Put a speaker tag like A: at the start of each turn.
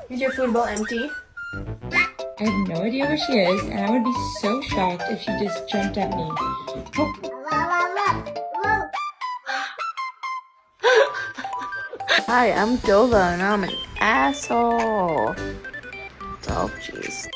A: Is your food bowl empty?
B: I have no idea where she is, and I would be so shocked if she just jumped at me.
A: Hi, I'm Dova and I'm an asshole. Oh, jeez.